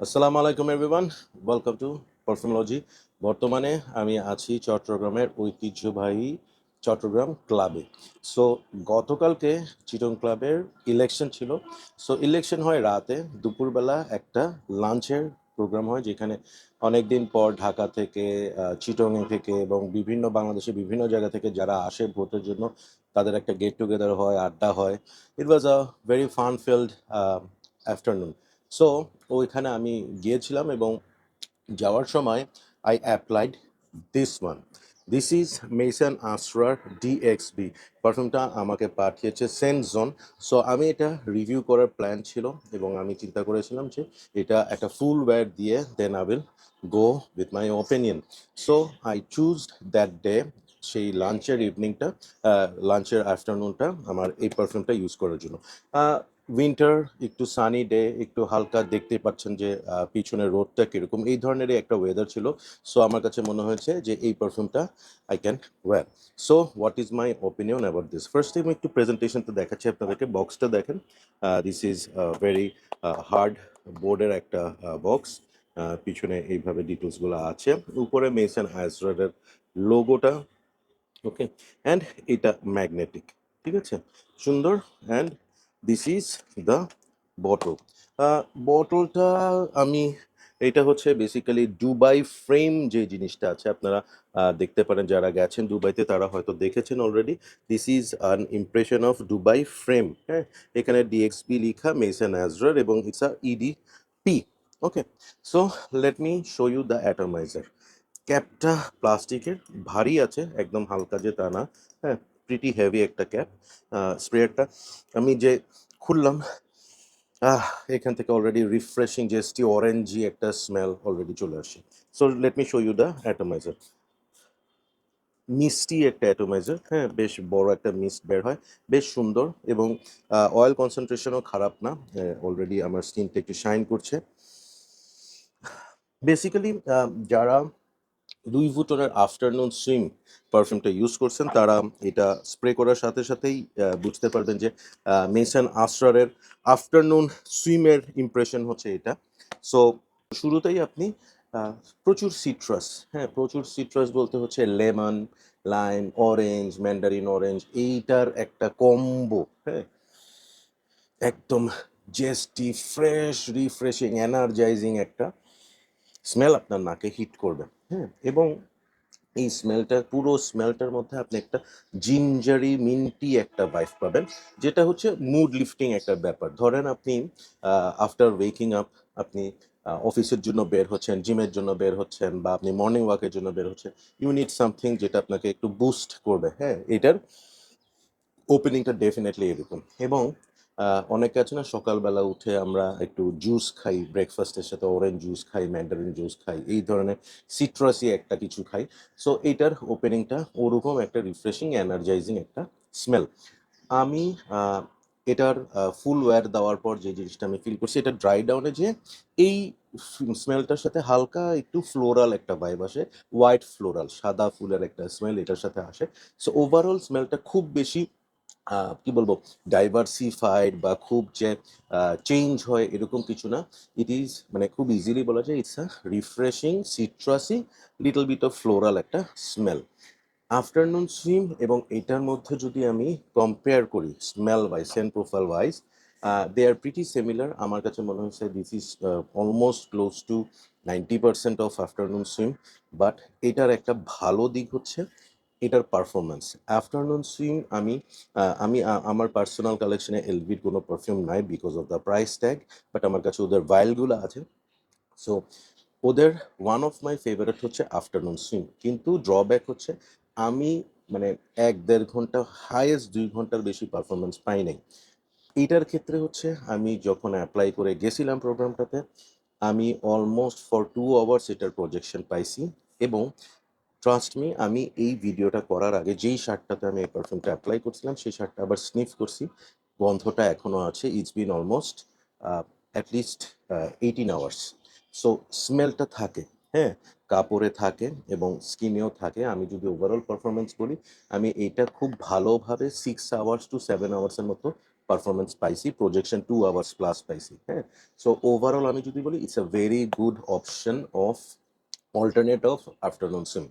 আসসালামু আলাইকুম everyone, welcome to পারফিউমোলজি। বর্তমানে আমি আছি চট্টগ্রামের ঐতিহ্যবাহী চট্টগ্রাম ক্লাবে। সো গতকালকে চিটং ক্লাবের ইলেকশন ছিল। সো ইলেকশন হয় রাতে, দুপুরবেলা একটা লাঞ্চের প্রোগ্রাম হয় যেখানে অনেক দিন পর ঢাকা থেকে, চিটং থেকে এবং বিভিন্ন বাংলাদেশের বিভিন্ন জায়গা থেকে যারা আসে ভোটের জন্য তাদের একটা গেট টুগেদার হয়, আড্ডা হয়। It was a very fun filled afternoon. So ওইখানে আমি গিয়েছিলাম এবং যাওয়ার সময় I applied this one. This is Maison Asrar DXB. পারফিউমটা আমাকে পাঠিয়েছে সেন্ট জন। সো আমি এটা রিভিউ করার প্ল্যান ছিল এবং আমি চিন্তা করেছিলাম যে এটা একটা ফুল ওয়্যার দিয়ে then I will go with my opinion. So I choose that day, সেই লাঞ্চের ইভিনিংটা, লাঞ্চের আফটারনুনটা আমার এই পারফিউমটা ইউজ করার জন্য। উইন্টার, একটু সানি ডে, একটু হালকা, দেখতে পাচ্ছেন যে পিছনের রোদটা কিরকম, এই ধরনেরই একটা ওয়েদার ছিল। সো আমার কাছে মনে হয়েছে যে এই পারফিউমটা I can wear. So what is my opinion about this? First time একটু প্রেজেন্টেশনটা দেখাচ্ছি আপনাদেরকে। বক্সটা দেখেন, দিস ইজ ভেরি হার্ড বোর্ডের একটা বক্স। পিছনে এইভাবে ডিটেলসগুলো আছে, উপরে মেসন আইসরারের লোগোটা। ওকে, অ্যান্ড এটা ম্যাগনেটিক, ঠিক আছে, সুন্দর। And this is the bottle. বটলটা আমি, এটা হচ্ছে বেসিক্যালি দুবাই ফ্রেম যে জিনিসটা আছে, আপনারা দেখতে পারেন যারা গেছেন দুবাইতে তারা হয়তো দেখেছেন already. This is an impression of Dubai frame. হ্যাঁ, এখানে ডিএক্সপি লিখা, মেসন অ্যাজরার, এবং it's a EDP. Okay, so let me show you the atomiser. ক্যাপটা প্লাস্টিকের, ভারী আছে, একদম হালকা যে তা না। হ্যাঁ, প্রিটি হেভি একটা ক্যাপ। স্প্রেয়ারটা আমি যে খুললাম, আহ এখান থেকে অলরেডি রিফ্রেশিং জেস্টি অরেঞ্জি একটা স্মেল অলরেডি চলে আসে। So let me show you the atomiser. মিষ্টি একটা অ্যাটমাইজার, হ্যাঁ, বেশ বড় একটা মিস্ট বের হয়, বেশ সুন্দর। এবং অয়েল কনসেন্ট্রেশনও খারাপ না। অলরেডি আমার স্কিনটা একটু শাইন করছে। বেসিক্যালি যারা লুই ভুটনের আফটারনুন সুইম পারফিউমটা ইউজ করছেন তারা এটা স্প্রে করার সাথে সাথেই বুঝতে পারবেন যে মেসন আসরারের আফটারনুন সুইমের ইমপ্রেশন হচ্ছে এটা। সো শুরুতেই আপনি আহ, প্রচুর সিট্রাস, হ্যাঁ, প্রচুর সিট্রাস বলতে হচ্ছে lemon, lime, orange, Mandarin orange, এইটার একটা কম্বো। হ্যাঁ, একদম জেস্টি, ফ্রেশ, রিফ্রেশিং, এনার্জাইজিং একটা স্মেল আপনার নাকে হিট করবে। হ্যাঁ, এবং এই স্মেলটা, পুরো স্মেলটার মধ্যে আপনি একটা জিঞ্জারি মিন্টি একটা ভাইব পাবেন, যেটা হচ্ছে মুড লিফটিং একটা ব্যাপার। ধরেন আপনি আফটার ওয়েকিং আপ, আপনি অফিসের জন্য বের হচ্ছেন, জিমের জন্য বের হচ্ছেন, বা আপনি মর্নিং ওয়াকের জন্য বের হচ্ছেন, ইউ নিড সামথিং যেটা আপনাকে একটু বুস্ট করবে। হ্যাঁ, এটার ওপেনিংটা ডেফিনেটলি এরকম। এবং অনেকে আছে না, সকালবেলা উঠে আমরা একটু জুস খাই, ব্রেকফাস্টের সাথে অরেঞ্জ জুস খাই, ম্যান্ডারিন জুস খাই, এই ধরনের সিট্রাসি একটা কিছু খাই। সো এইটার ওপেনিংটা ওরকম একটা রিফ্রেশিং, এনার্জাইজিং একটা স্মেল। আমি এটার ফুল ওয়্যার দেওয়ার পর যে জিনিসটা আমি ফিল করছি, এটা ড্রাই ডাউনে যে এই স্মেলটার সাথে হালকা একটু ফ্লোরাল একটা ভাইব আসে, হোয়াইট ফ্লোরাল, সাদা ফুলের একটা স্মেল এটার সাথে আসে। সো ওভারঅল স্মেলটা খুব বেশি কি বলবো, ডাইভার্সিফাইড বা খুব যে চেঞ্জ হয় এরকম কিছু না। ইট ইজ, মানে খুব ইজিলি বলা যায়, it's a refreshing, citrusy, little bit of floral একটা স্মেল। আফটারনুন সুইম এবং এটার মধ্যে যদি আমি কম্পেয়ার করি smell wise, scent profile wise, they are pretty similar. আমার কাছে মনে হচ্ছে this is almost close to 90% of Afternoon Swim. But এটার একটা ভালো দিক হচ্ছে এটার পারফরমেন্স। আফটারনুন সুইম আমার পার্সোনাল কালেকশনে এলভির কোনো পারফিউম নাই because of the price tag, but আমার কাছে ওদের ভাইলগুলো আছে। সো ওদের ওয়ান অফ মাই ফেভারিট হচ্ছে আফটারনুন সুইম। কিন্তু ড্রব্যাক হচ্ছে আমি, মানে 1-1.5 ঘন্টা, হাইয়েস্ট 2 ঘন্টার বেশি পারফরমেন্স পাই নাই। এইটার ক্ষেত্রে হচ্ছে আমি যখন অ্যাপ্লাই করে গেছিলাম প্রোগ্রামটাতে, আমি অলমোস্ট ফর 2 আওয়ার্স এটার প্রজেকশন পাইছি। এবং ট্রাস্ট মি, আমি এই ভিডিওটা করার আগে যেই শার্টটাতে আমি এই পারফিউমটা অ্যাপ্লাই করছিলাম সেই শার্টটা আবার স্নিফ করছি, গন্ধটা এখনও আছে। It's been almost at least 18 hours. So স্মেলটা থাকে, হ্যাঁ, কাপড়ে থাকে এবং স্কিনেও থাকে। আমি যদি ওভারঅল পারফরমেন্স বলি, আমি এইটা খুব ভালোভাবে 6 আওয়ার্স টু 7 আওয়ার্সের মতো পারফরমেন্স পাইছি, প্রজেকশন 2 আওয়ার্স প্লাস পাইছি। হ্যাঁ, সো ওভারঅল আমি যদি বলি it's a very good option of alternate of Afternoon swim.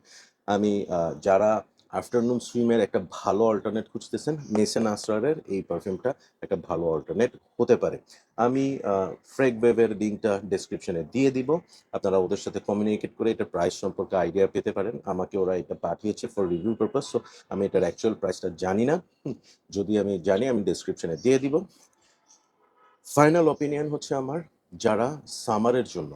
আমি যারা আফটারনুন সুইমের একটা ভালো অল্টারনেট খুঁজতেছেন, মেসেন আসরারের এই পারফিউমটা একটা ভালো অল্টারনেট হতে পারে। আমি ফ্রেগ বেবের লিঙ্কটা ডেসক্রিপশনে দিয়ে দিব, আপনারা ওদের সাথে কমিউনিকেট করে এটা প্রাইস সম্পর্কে আইডিয়া পেতে পারেন। আমাকে ওরা এটা পাঠিয়েছে ফর রিভিউ পারপাস, সো আমি এটার অ্যাকচুয়াল প্রাইসটা জানি না। যদি আমি জানি আমি ডেসক্রিপশনে দিয়ে দিব। ফাইনাল অপিনিয়ন হচ্ছে আমার, যারা সামারের জন্য,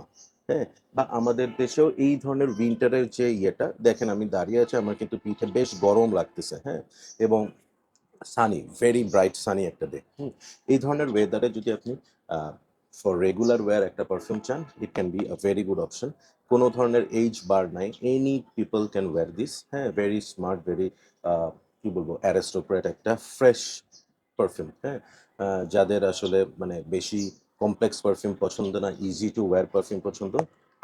হ্যাঁ, বা আমাদের দেশেও এই ধরনের উইন্টারের যে ইয়েটা দেখেন, আমি দাঁড়িয়ে আছি, আমার কিন্তু পিঠে বেশ গরম লাগতেছে, হ্যাঁ, এবং সানি, ভেরি ব্রাইট সানি একটা ডে। এই ধরনের ওয়েদারে যদি আপনি ফর রেগুলার ওয়্যার একটা পারফিউম চান, it can be a very good option. কোনো ধরনের এইজ বার নাই, any people can wear this. হ্যাঁ, ভেরি স্মার্ট, ভেরি কি বলবো, অ্যারিস্টোক্র্যাট একটা ফ্রেশ পারফিউম। হ্যাঁ, যাদের আসলে মানে বেশি কমপ্লেক্স পারফিউম পছন্দ না, ইজি টু ওয়্যার পারফিউম পছন্দ,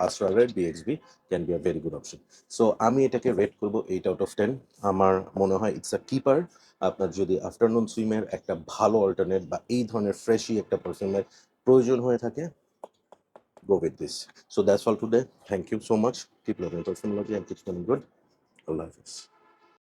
আসরারের DXB can be a very good option. So আমি এটাকে রেট করবো 8/10। আমার মনে হয় ইটস আ কিপার। আপনার যদি আফটারনুন সুইমের একটা ভালো অল্টারনেট বা এই ধরনের ফ্রেশি একটা পারফিউমের প্রয়োজন হয়ে থাকে, go with this. So that's all today. Thank you so much. Keep loving perfumology and keep smelling good. Allah Hafiz.